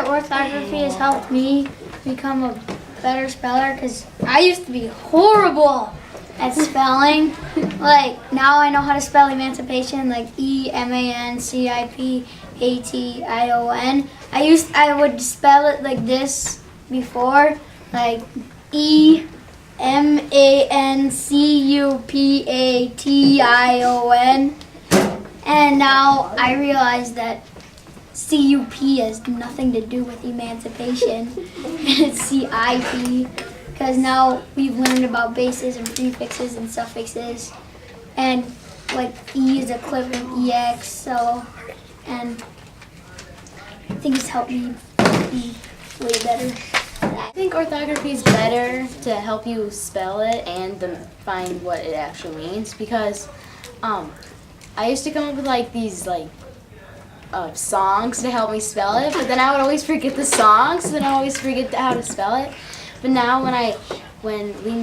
orthography has helped me become a better speller because I used to be horrible at spelling. Like now I know how to spell emancipation, like EMANCIPATION. I would spell it like this before, like EMANCUPATION. And now I realize that CUP has nothing to do with emancipation. It's CIP, because now we've learned about bases and prefixes and suffixes, and like E is equivalent EX. So, and I think it's helped me be way better. I think orthography is better to help you spell it and to find what it actually means, because I used to come up with like these songs to help me spell it, but then I would always forget the songs, so then I always forget how to spell it. But now when we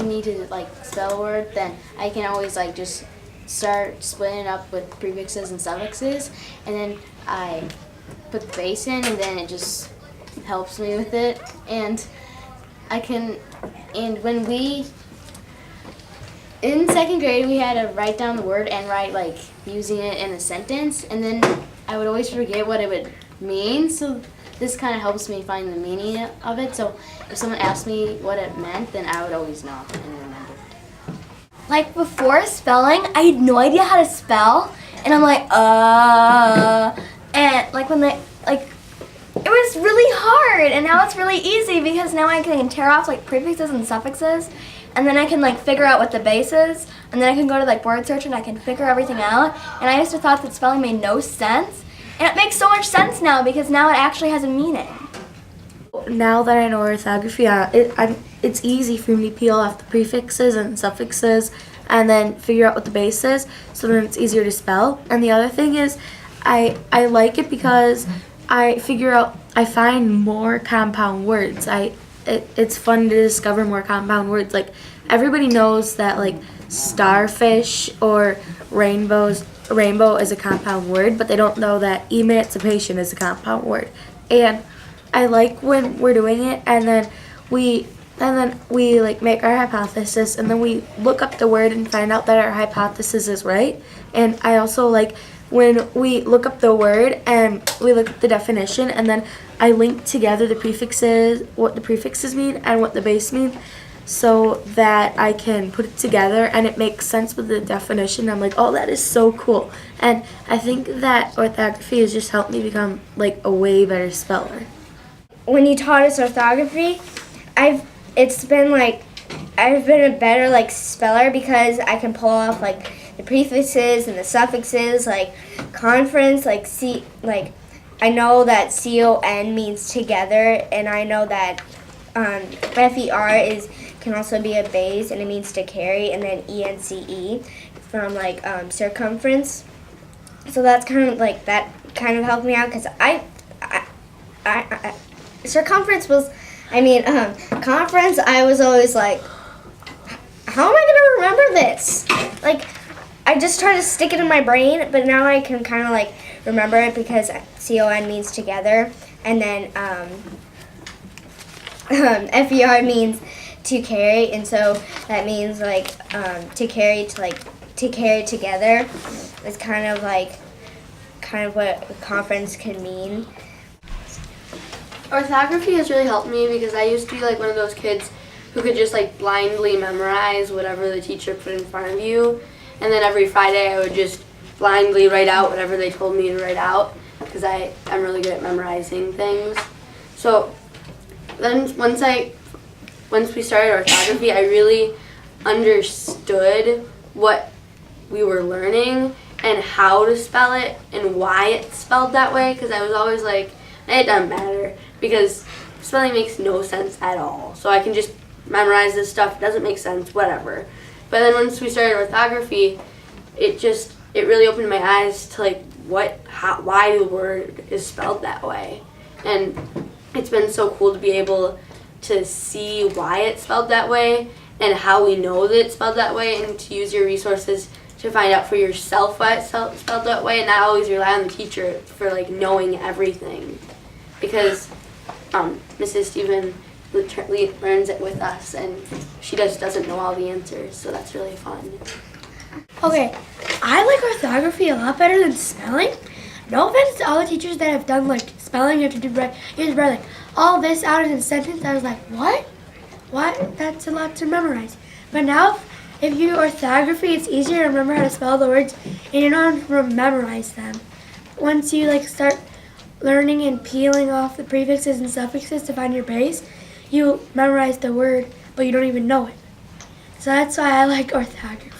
need to like spell a word, then I can always like just start splitting it up with prefixes and suffixes, and then I put the base in, and then it just helps me with it. And when we in second grade, we had to write down the word and write like using it in a sentence, and then I would always forget what it would mean. So this kind of helps me find the meaning of it. So if someone asked me what it meant, then I would always know and remember. Like before spelling, I had no idea how to spell, and I'm like, and like when it was really hard, and now it's really easy because now I can tear off like prefixes and suffixes, and then I can like figure out what the base is, and then I can go to like word search and I can figure everything out. And I used to thought that spelling made no sense, and it makes so much sense now because now it actually has a meaning. Now that I know orthography, it's easy for me to peel off the prefixes and suffixes and then figure out what the base is, so then it's easier to spell. And the other thing is I like it because I find more compound words. It's fun to discover more compound words. Like everybody knows that like starfish or rainbow is a compound word, but they don't know that emancipation is a compound word. And I like when we're doing it, and then we like make our hypothesis, and then we look up the word and find out that our hypothesis is right. And I also like when we look up the word and we look at the definition, and then I link together the prefixes, what the prefixes mean and what the base mean, so that I can put it together and it makes sense with the definition. I'm like, oh, that is so cool. And I think that orthography has just helped me become like a way better speller. When you taught us orthography, I've been a better like speller because I can pull off like the prefixes and the suffixes, like conference, like I know that CON means together, and I know that FER can also be a base and it means to carry, and then ENCE from like circumference. So that's kind of like that kind of helped me out because circumference was, conference, I was always like, how am I going to remember this? Like, I just try to stick it in my brain, but now I can kind of like remember it because CON means together, and then FER means to carry, and so that means like to carry together is kind of what a conference can mean. Orthography has really helped me because I used to be like one of those kids who could just like blindly memorize whatever the teacher put in front of you, and then every Friday I would just blindly write out whatever they told me to write out because I'm really good at memorizing things. So then once we started orthography, I really understood what we were learning and how to spell it and why it's spelled that way, because I was always like, it doesn't matter because spelling makes no sense at all. So I can just memorize this stuff, it doesn't make sense, whatever. But then once we started orthography, it really opened my eyes to like why the word is spelled that way. And it's been so cool to be able to see why it's spelled that way and how we know that it's spelled that way, and to use your resources to find out for yourself why it's spelled that way, and not always rely on the teacher for like knowing everything. because Mrs. Stephen learns it with us, and she just doesn't know all the answers, so that's really fun. Okay, I like orthography a lot better than spelling. No offense to all the teachers that have done like spelling. You have to write like all this out in a sentence. I was like, what? What? That's a lot to memorize. But now, if you do orthography, it's easier to remember how to spell the words, and you don't have to memorize them. Once you like start learning and peeling off the prefixes and suffixes to find your base, you memorize the word, but you don't even know it. So that's why I like orthography.